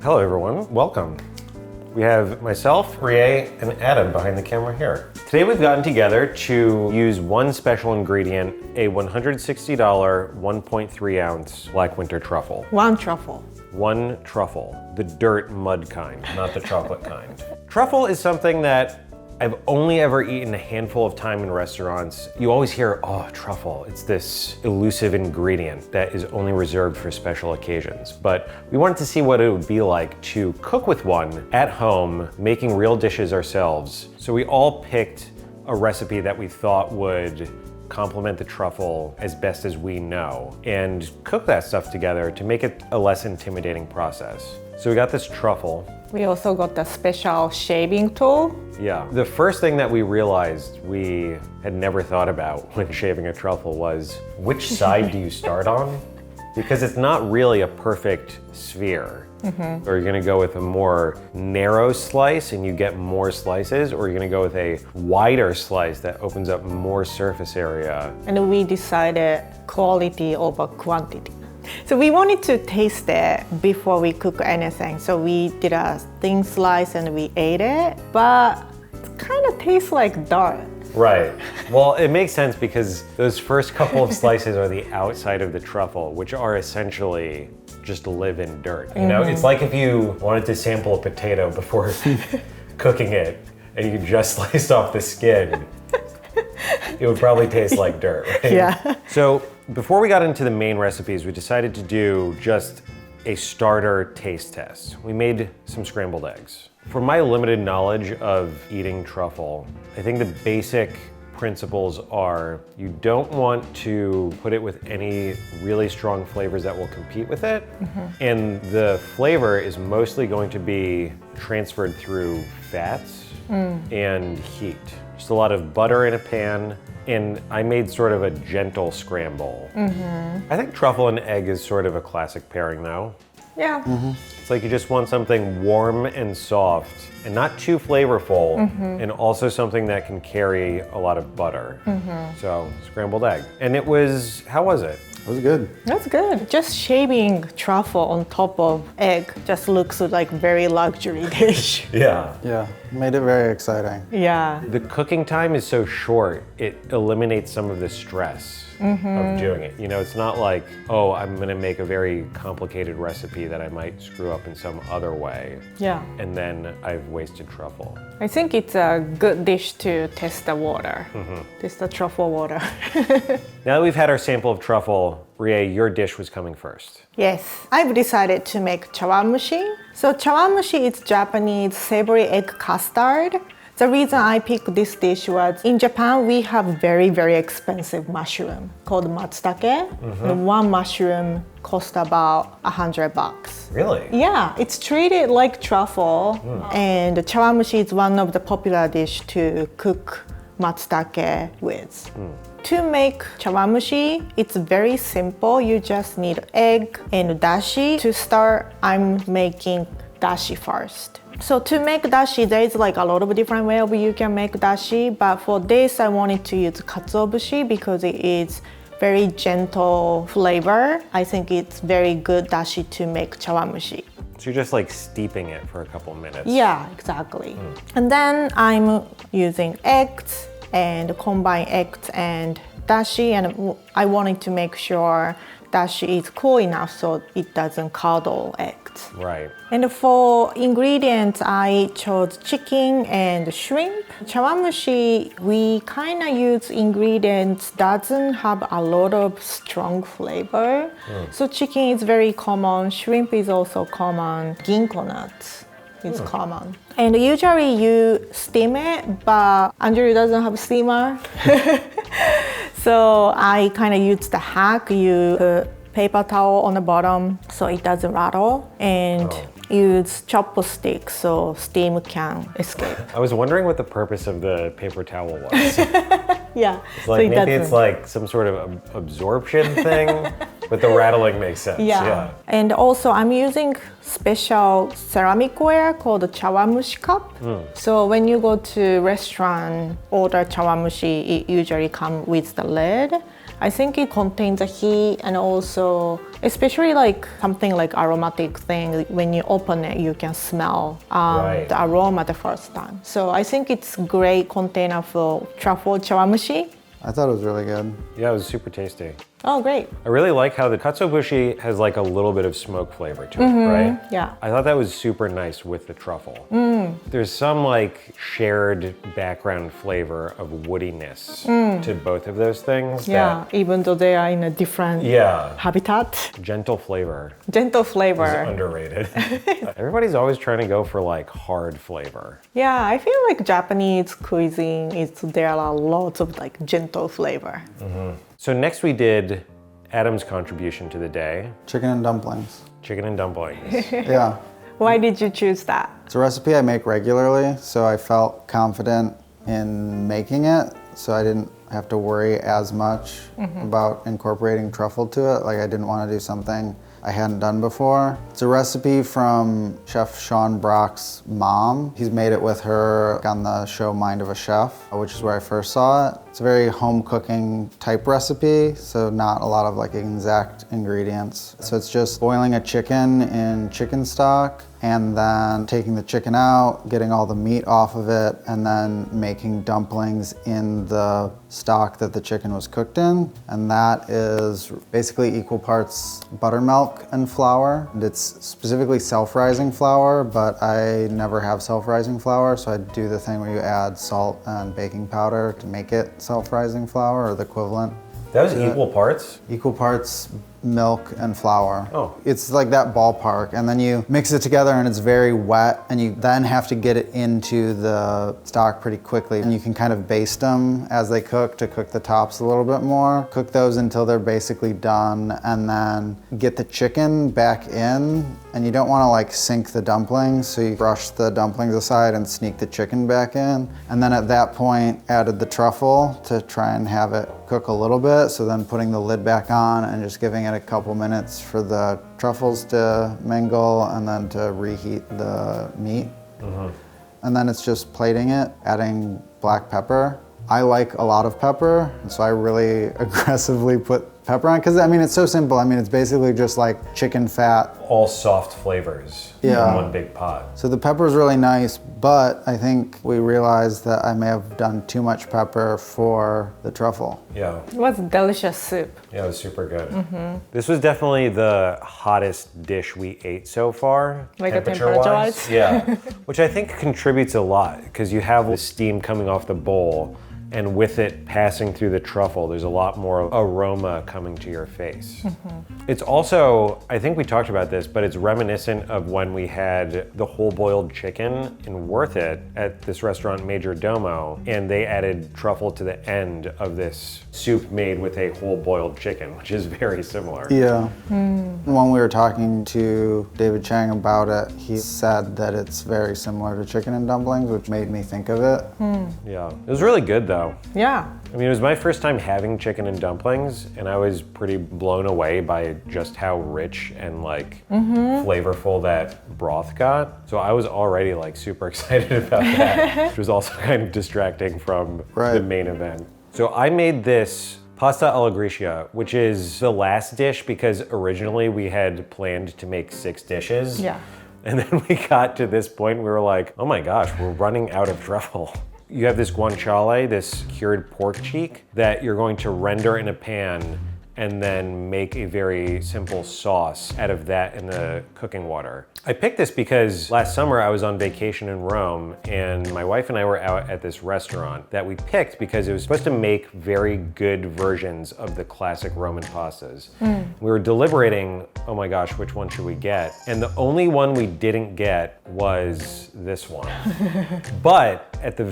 Hello everyone, welcome. We have myself, Rie, and Adam behind the camera here. Today we've gotten together to use one special ingredient, a $160 1.3 ounce black winter truffle. One truffle. One truffle, the dirt mud kind, not the chocolate kind. Truffle is something that I've only ever eaten a handful of time in restaurants. You always hear, oh, truffle. It's this elusive ingredient that is only reserved for special occasions. But we wanted to see what it would be like to cook with one at home, making real dishes ourselves. So we all picked a recipe that we thought would complement the truffle as best as we know and cook that stuff together to make it a less intimidating process. So we got this truffle. We also got the special shaving tool. Yeah. The first thing that we realized we had never thought about when shaving a truffle was which side do you start on? Because it's not really a perfect sphere. Or you're gonna go with a more narrow slice and you get more slices, or you're gonna go with a wider slice that opens up more surface area. And we decided quality over quantity. So we wanted to taste it before we cook anything. So we did a thin slice and we ate it, but it kind of tastes like dirt. Right. Well, it makes sense because those first couple of slices are the outside of the truffle, which are essentially just live in dirt. You know, it's like if you wanted to sample a potato before cooking it and you just sliced off the skin, it would probably taste like dirt, right? Yeah. So before we got into the main recipes, we decided to do just a starter taste test. We made some scrambled eggs. From my limited knowledge of eating truffle, I think the basic principles are you don't want to put it with any really strong flavors that will compete with it. And the flavor is mostly going to be transferred through fats and heat. Just a lot of butter in a pan, and I made sort of a gentle scramble. I think truffle and egg is sort of a classic pairing though. Yeah. It's like you just want something warm and soft and not too flavorful, and also something that can carry a lot of butter. So scrambled egg. And it was, how was it? It was good. That's good. Just shaving truffle on top of egg just looks like very luxury dish. Yeah. Yeah, made it very exciting. Yeah. The cooking time is so short, it eliminates some of the stress of doing it. You know, it's not like, oh, I'm gonna make a very complicated recipe that I might screw up in some other way, Yeah. and then I've wasted truffle. I think it's a good dish to test the water. Test the truffle water. Now that we've had our sample of truffle, Rie, your dish was coming first. Yes, I've decided to make chawanmushi. So chawanmushi is Japanese savory egg custard. The reason I picked this dish was in Japan we have very, very expensive mushroom called matsutake. And one mushroom costs about $100. Really? Yeah, it's treated like truffle, and chawanmushi is one of the popular dish to cook matsutake with. To make chawanmushi, it's very simple. You just need egg and dashi. To start, I'm making dashi first. So to make dashi, there is like a lot of different ways you can make dashi, but for this I wanted to use katsuobushi because it is very gentle flavor. I think it's very good dashi to make chawanmushi. So you're just like steeping it for a couple minutes. Yeah, exactly. And then I'm using eggs and combine eggs and dashi, and I wanted to make sure dashi is cool enough so it doesn't curdle eggs. Right. And for ingredients, I chose chicken and shrimp. Chawanmushi, we kind of use ingredients doesn't have a lot of strong flavor. So chicken is very common, shrimp is also common, ginkgo nuts is common. And usually you steam it, but Andrew doesn't have steamer. So I kind of use the hack. You put paper towel on the bottom so it doesn't rattle, and use chopstick so steam can escape. I was wondering what the purpose of the paper towel was. Yeah. It's like maybe it's like some sort of absorption thing, but the rattling makes sense. Yeah. And also I'm using special ceramic ware called chawanmushi cup. So when you go to restaurant order chawanmushi, it usually comes with the lid. I think it contains a heat and also, especially like something like aromatic thing, when you open it, you can smell Right. the aroma the first time. So I think it's great container for truffle chawamushi. I thought it was really good. Yeah, it was super tasty. Oh, great. I really like how the katsuobushi has like a little bit of smoke flavor to it, right? Yeah. I thought that was super nice with the truffle. There's some like shared background flavor of woodiness to both of those things. Yeah, even though they are in a different Yeah. habitat. Gentle flavor Gentle is flavor. underrated. Everybody's always trying to go for like hard flavor. Yeah, I feel like Japanese cuisine there are lots of like gentle flavor. So next we did Adam's contribution to the day, Chicken and dumplings. chicken and dumplings. Yeah. Why did you choose that? It's a recipe I make regularly, so I felt confident in making it, so I didn't have to worry as much about incorporating truffle to it. Like I didn't want to do something I hadn't done before. It's a recipe from Chef Sean Brock's mom. He's made it with her on the show Mind of a Chef, which is where I first saw it. It's a very home cooking type recipe, so not a lot of like exact ingredients. So it's just boiling a chicken in chicken stock and then taking the chicken out, getting all the meat off of it, and then making dumplings in the stock that the chicken was cooked in. And that is basically equal parts buttermilk and flour. And it's specifically self-rising flour, but I never have self-rising flour, so I do the thing where you add salt and baking powder to make it self-rising flour, or the equivalent. That was equal parts? Equal parts milk and flour. Oh. It's like that ballpark, and then you mix it together and it's very wet, and you then have to get it into the stock pretty quickly. And you can kind of baste them as they cook to cook the tops a little bit more. Cook those until they're basically done, and then get the chicken back in. And you don't want to like sink the dumplings, so you brush the dumplings aside and sneak the chicken back in. And then at that point, added the truffle to try and have it cook a little bit. So then putting the lid back on and just giving it a couple minutes for the truffles to mingle and then to reheat the meat. And then it's just plating it, adding black pepper. I like a lot of pepper, so I really aggressively put pepper on, because I mean, it's so simple. I mean, it's basically just like chicken fat. All soft flavors Yeah. in one big pot. So the pepper is really nice, but I think we realized that I may have done too much pepper for the truffle. Yeah. It was delicious soup. Yeah, it was super good. This was definitely the hottest dish we ate so far, Like a temperature-wise. temperature-wise? Yeah, which I think contributes a lot because you have the steam coming off the bowl, and with it passing through the truffle, there's a lot more aroma coming to your face. It's also, I think we talked about this, but it's reminiscent of when we had the whole boiled chicken in Worth It at this restaurant, Major Domo, and they added truffle to the end of this soup made with a whole boiled chicken, which is very similar. Yeah. When we were talking to David Chang about it, he said that it's very similar to chicken and dumplings, which made me think of it. Yeah, it was really good though. Yeah. I mean, it was my first time having chicken and dumplings, and I was pretty blown away by just how rich and like flavorful that broth got. So I was already like super excited about that, which was also kind of distracting from the Right. main event. So I made this pasta alla gricia, which is the last dish because originally we had planned to make 6 dishes. Yeah. And then we got to this point, we were like, oh my gosh, we're running out of truffle. You have this guanciale, this cured pork cheek, that you're going to render in a pan and then make a very simple sauce out of that in the cooking water. I picked this because last summer I was on vacation in Rome and my wife and I were out at this restaurant that we picked because it was supposed to make very good versions of the classic Roman pastas. We were deliberating, oh my gosh, which one should we get? And the only one we didn't get was this one. But at the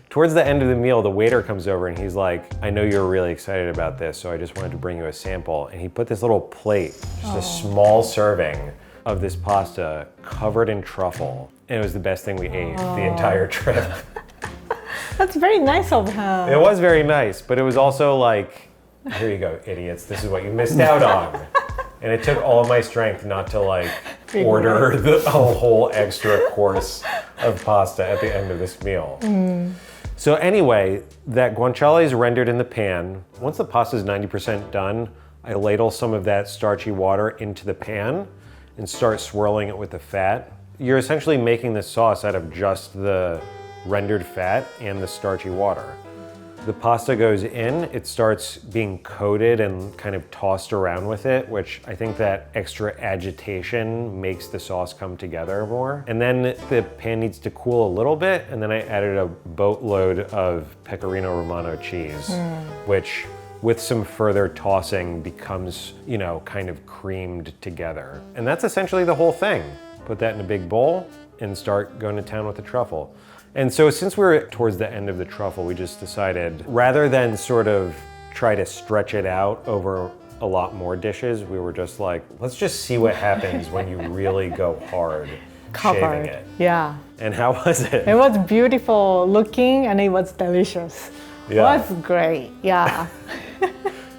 towards the end of the meal, the waiter comes over and he's like, I know you're really excited about this, so I just wanted to bring you a sample. And he put this little plate, just a small serving of this pasta covered in truffle. And it was the best thing we ate the entire trip. That's very nice of him. It was very nice, but it was also like, here you go, idiots, this is what you missed out on. And it took all of my strength not to like order a whole extra course of pasta at the end of this meal. So anyway, that guanciale is rendered in the pan. Once the pasta is 90% done, I ladle some of that starchy water into the pan and start swirling it with the fat. You're essentially making this sauce out of just the rendered fat and the starchy water. The pasta goes in, it starts being coated and kind of tossed around with it, which I think that extra agitation makes the sauce come together more. And then the pan needs to cool a little bit, and then I added a boatload of Pecorino Romano cheese, which with some further tossing becomes, kind of creamed together. And that's essentially the whole thing. Put that in a big bowl and start going to town with the truffle. And so since we're towards the end of the truffle, we just decided, rather than sort of try to stretch it out over a lot more dishes, we were just like, let's just see what happens when you really go hard shaving it. Yeah. And how was it? It was beautiful looking and it was delicious. Yeah. It was great. Yeah.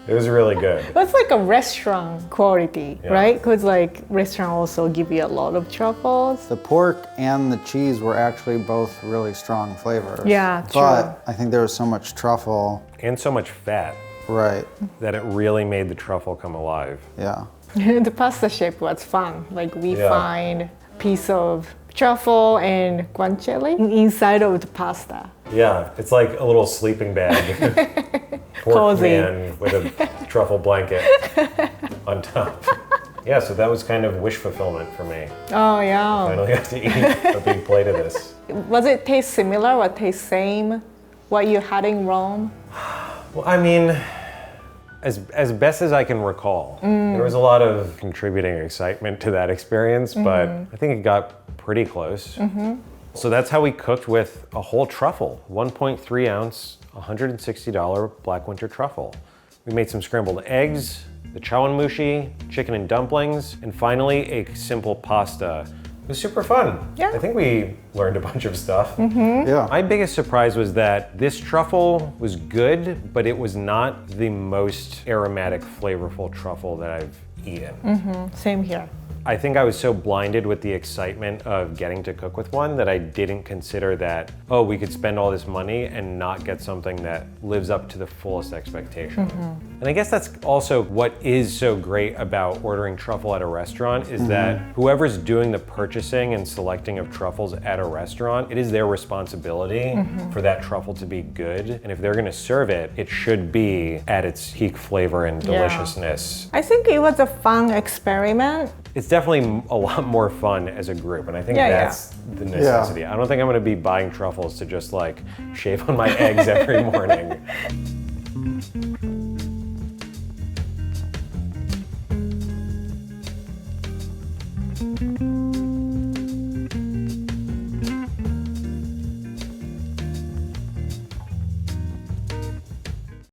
It was really good. It was like a restaurant quality, Yeah. right? Because like restaurant also give you a lot of truffles. The pork and the cheese were actually both really strong flavors. Yeah, true. But I think there was so much truffle. And so much fat Right. that it really made the truffle come alive. Yeah. The pasta shape was fun. Like we Yeah. find piece of truffle and guanciale inside of the pasta. Yeah, it's like a little sleeping bag. Pork Cozy. man with a truffle blanket on top. Yeah, so that was kind of wish fulfillment for me. Oh yeah. Finally got to eat a big plate of this. Was it taste similar or taste same what you had in Rome? Well, I mean, as best as I can recall, there was a lot of contributing excitement to that experience, but I think it got pretty close. So that's how we cooked with a whole truffle, 1.3 ounce, $160 black winter truffle. We made some scrambled eggs, the chawanmushi, chicken and dumplings, and finally a simple pasta. It was super fun. Yeah. I think we learned a bunch of stuff. Yeah. My biggest surprise was that this truffle was good, but it was not the most aromatic, flavorful truffle that I've eaten. Same here. I think I was so blinded with the excitement of getting to cook with one that I didn't consider that, oh, we could spend all this money and not get something that lives up to the fullest expectation. And I guess that's also what is so great about ordering truffle at a restaurant is that whoever's doing the purchasing and selecting of truffles at a restaurant, it is their responsibility for that truffle to be good. And if they're gonna serve it, it should be at its peak flavor and Yeah. deliciousness. I think it was a fun experiment. It's definitely a lot more fun as a group, and I think Yeah, yeah. that's the necessity. I don't think I'm gonna be buying truffles to just like shave on my eggs every morning.